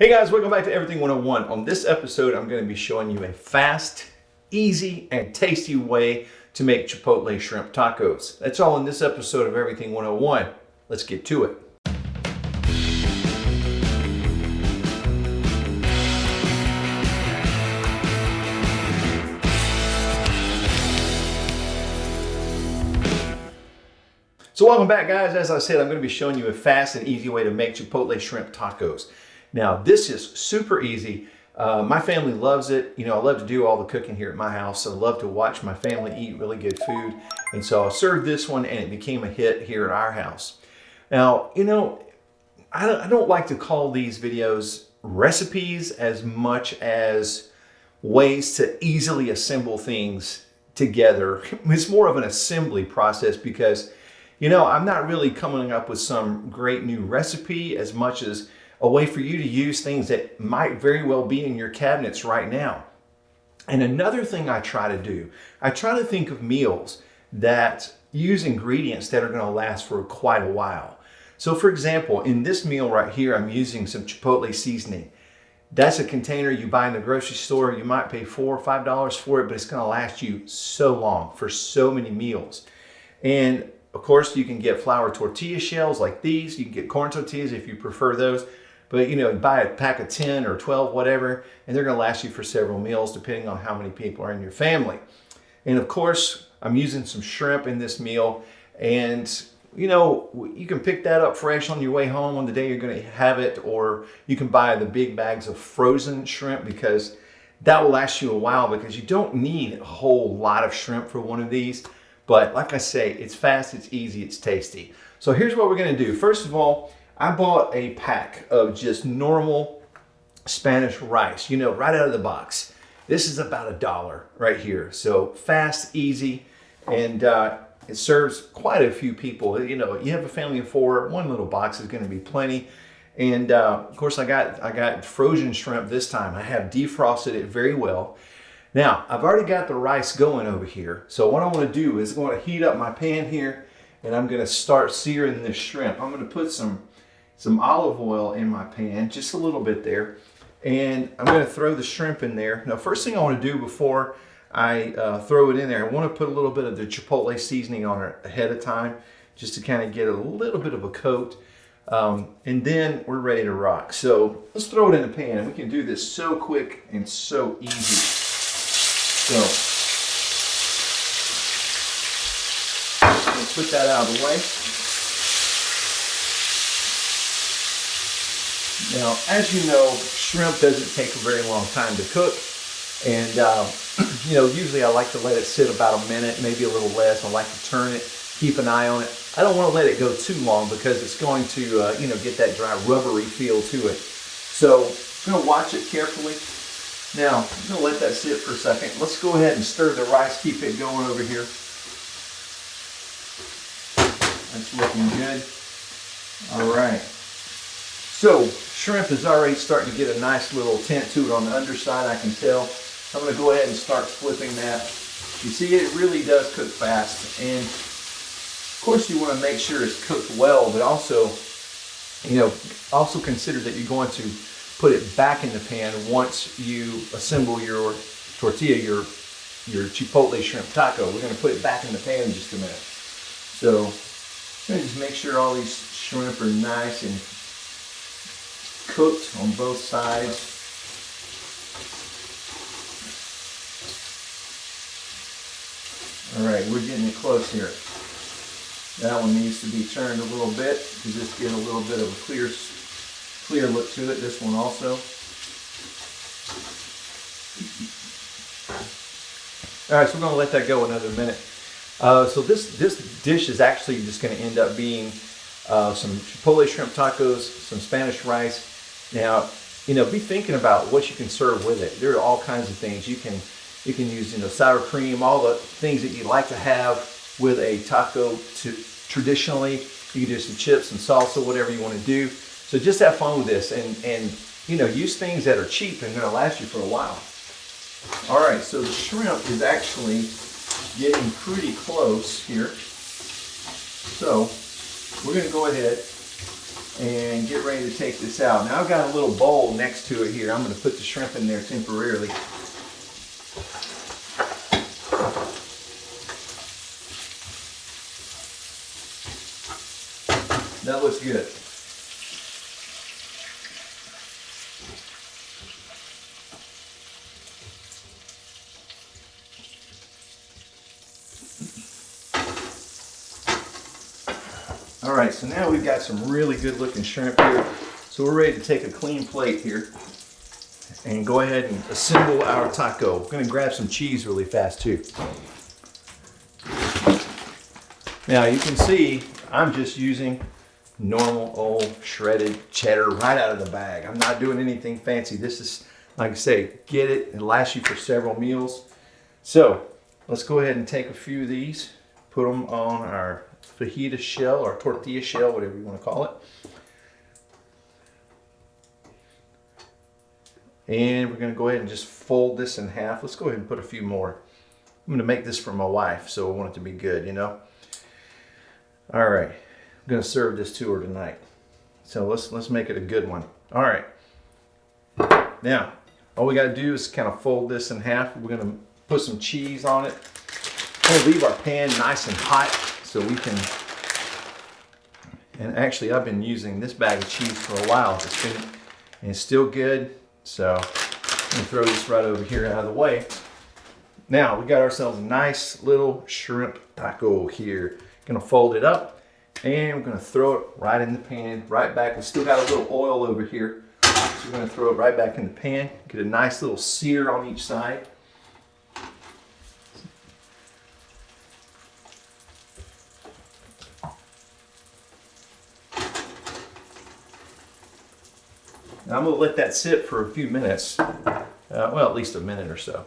Hey guys, welcome back to Everything 101. On this episode, I'm going to be showing you a fast, easy, and tasty way to make Chipotle shrimp tacos. That's all in this episode of Everything 101. Let's get to it. So welcome back, guys. As I said, I'm going to be showing you a fast and easy way to make Chipotle shrimp tacos. Now, this is super easy. My family loves it. You know, I love to do all the cooking here at my house. So I love to watch my family eat really good food. And so I served this one and it became a hit here at our house. Now, you know, I don't like to call these videos recipes as much as ways to easily assemble things together. It's more of an assembly process because, you know, I'm not really coming up with some great new recipe as much as a way for you to use things that might very well be in your cabinets right now. And another thing I try to do, I try to think of meals that use ingredients that are going to last for quite a while. So for example, in this meal right here, I'm using some Chipotle seasoning. That's a container you buy in the grocery store. You might pay $4 or $5 for it, but it's going to last you so long for so many meals. And of course, you can get flour tortilla shells like these. You can get corn tortillas if you prefer those. But you know, you buy a pack of 10 or 12, whatever, and they're gonna last you for several meals depending on how many people are in your family. And of course, I'm using some shrimp in this meal. And you know, you can pick that up fresh on your way home on the day you're gonna have it, or you can buy the big bags of frozen shrimp because that will last you a while because you don't need a whole lot of shrimp for one of these. But like I say, it's fast, it's easy, it's tasty. So here's what we're gonna do. First of all, I bought a pack of just normal Spanish rice, you know, right out of the box. This is about $1 right here. So fast, easy, and it serves quite a few people. You know, you have a family of 4, one little box is gonna be plenty. And of course I got frozen shrimp this time. I have defrosted it very well. Now, I've already got the rice going over here. So what I want to do is I'm going to heat up my pan here and I'm going to start searing this shrimp. I'm going to put some olive oil in my pan, just a little bit there. And I'm going to throw the shrimp in there. Now, first thing I want to do before I throw it in there, I want to put a little bit of the Chipotle seasoning on it ahead of time, just to kind of get a little bit of a coat. And then we're ready to rock. So let's throw it in the pan. We can do this so quick and so easy. So, let's put that out of the way. Now, as you know, shrimp doesn't take a very long time to cook. And, you know, usually I like to let it sit about a minute, maybe a little less. I like to turn it, keep an eye on it. I don't want to let it go too long because it's going to, you know, get that dry, rubbery feel to it. So, I'm going to watch it carefully. Now, I'm going to let that sit for a second. Let's go ahead and stir the rice, keep it going over here. That's looking good. All right. So, shrimp is already starting to get a nice little tint to it on the underside, I can tell. I'm going to go ahead and start flipping that. You see, it really does cook fast. And, of course, you want to make sure it's cooked well, but also, you know, also consider that you're going to put it back in the pan once you assemble your tortilla, your Chipotle shrimp taco. We're going to put it back in the pan in just a minute. So I'm going to just make sure all these shrimp are nice and cooked on both sides. All right, we're getting it close here. That one needs to be turned a little bit to just get a little bit of a clear look to it. This one also. All right, so we're going to let that go another minute. So this dish is actually just going to end up being some Chipotle shrimp tacos, some Spanish rice. Now, you know, be thinking about what you can serve with it. There are all kinds of things you can use. You know, sour cream, all the things that you like to have with a taco. Traditionally, you can do some chips and salsa, whatever you want to do. So just have fun with this and you know, use things that are cheap and going to last you for a while. All right, so the shrimp is actually getting pretty close here. So we're going to go ahead and get ready to take this out. Now I've got a little bowl next to it here. I'm going to put the shrimp in there temporarily. That looks good. All right, so now we've got some really good looking shrimp here. So we're ready to take a clean plate here and go ahead and assemble our taco. We're gonna grab some cheese really fast too. Now you can see I'm just using normal old shredded cheddar right out of the bag. I'm not doing anything fancy. This is, like I say, get it. It lasts you for several meals. So let's go ahead and take a few of these, put them on our fajita shell or tortilla shell, whatever you want to call it. And we're going to go ahead and just fold this in half. Let's go ahead and put a few more. I'm going to make this for my wife, so I want it to be good, you know. All right, I'm going to serve this to her tonight. So let's make it a good one. All right. Now, all we got to do is kind of fold this in half. We're going to put some cheese on it. We're going to leave our pan nice and hot so we can, and actually I've been using this bag of cheese for a while. And it's still good. So I'm going to throw this right over here out of the way. Now we got ourselves a nice little shrimp taco here. Going to fold it up and we're going to throw it right in the pan, right back. We still got a little oil over here. So we're going to throw it right back in the pan. Get a nice little sear on each side. Now I'm going to let that sit for a few minutes, well, at least a minute or so.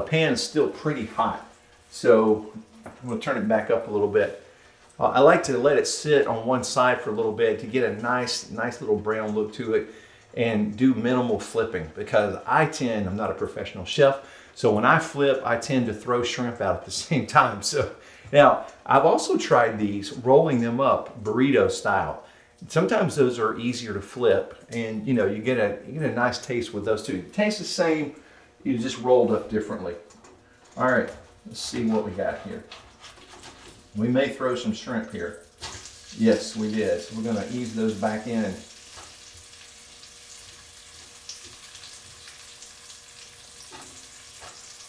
Pan is still pretty hot, so I'm going to turn it back up a little bit. I like to let it sit on one side for a little bit to get a nice little brown look to it and do minimal flipping, because I'm not a professional chef, so when I flip, I tend to throw shrimp out at the same time. So now I've also tried these, rolling them up burrito style. Sometimes those are easier to flip, and you know, you get a nice taste with those too. It tastes the same, you just rolled up differently. All right, let's see what we got here. We may throw some shrimp here. Yes, we did. So we're going to ease those back in.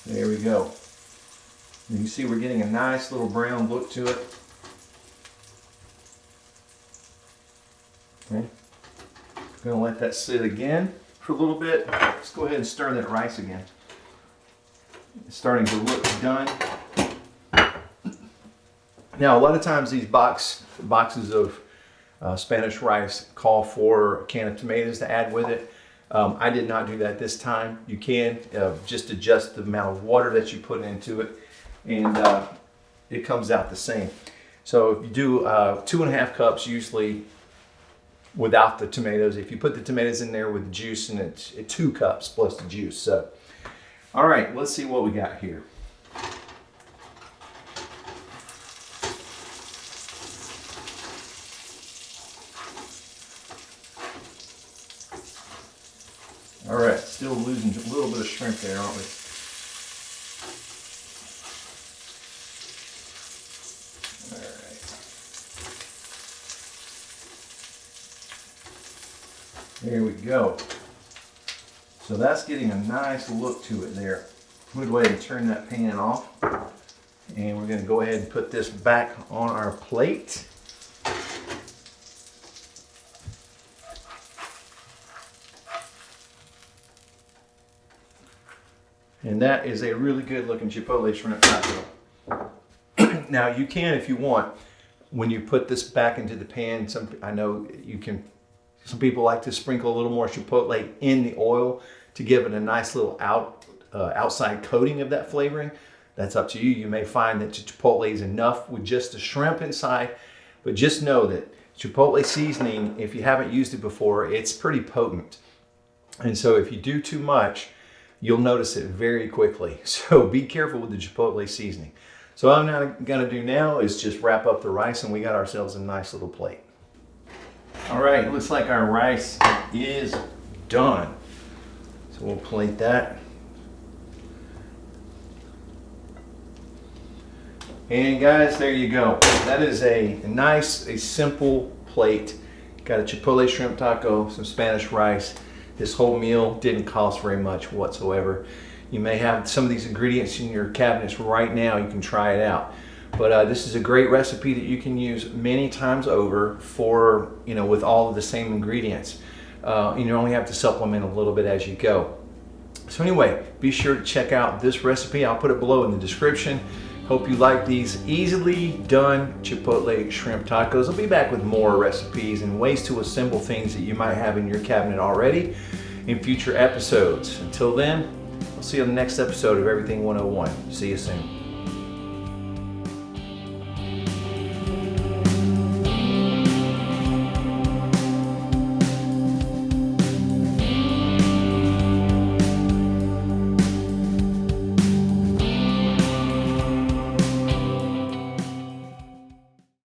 There we go. You can see we're getting a nice little brown look to it. Okay. Going to let that sit again for a little bit. Let's go ahead and stir that rice again. It's starting to look done. Now, a lot of times these boxes of Spanish rice call for a can of tomatoes to add with it. I did not do that this time. You can just adjust the amount of water that you put into it, and it comes out the same. So if you do 2.5 cups usually without the tomatoes. If you put the tomatoes in there with the juice, and it's 2 cups plus the juice. So, all right, let's see what we got here. All right, still losing a little bit of shrimp there, aren't we? There we go. So that's getting a nice look to it there. I'm going to go ahead and turn that pan off. And we're going to go ahead and put this back on our plate. And that is a really good looking Chipotle shrimp taco. Now you can, if you want, when you put this back into the pan, I know you can. Some people like to sprinkle a little more Chipotle in the oil to give it a nice little outside coating of that flavoring. That's up to you. You may find that Chipotle is enough with just the shrimp inside, but just know that Chipotle seasoning, if you haven't used it before, it's pretty potent. And so if you do too much, you'll notice it very quickly. So be careful with the Chipotle seasoning. So what I'm now going to do now is just wrap up the rice, and we got ourselves a nice little plate. All right, looks like our rice is done. So we'll plate that. And guys, there you go. That is a simple plate. Got a Chipotle shrimp taco, some Spanish rice. This whole meal didn't cost very much whatsoever. You may have some of these ingredients in your cabinets right now. You can try it out. But this is a great recipe that you can use many times over for, with all of the same ingredients. You only have to supplement a little bit as you go. So anyway, be sure to check out this recipe. I'll put it below in the description. Hope you like these easily done Chipotle shrimp tacos. I'll be back with more recipes and ways to assemble things that you might have in your cabinet already in future episodes. Until then, I'll see you on the next episode of Everything 101. See you soon.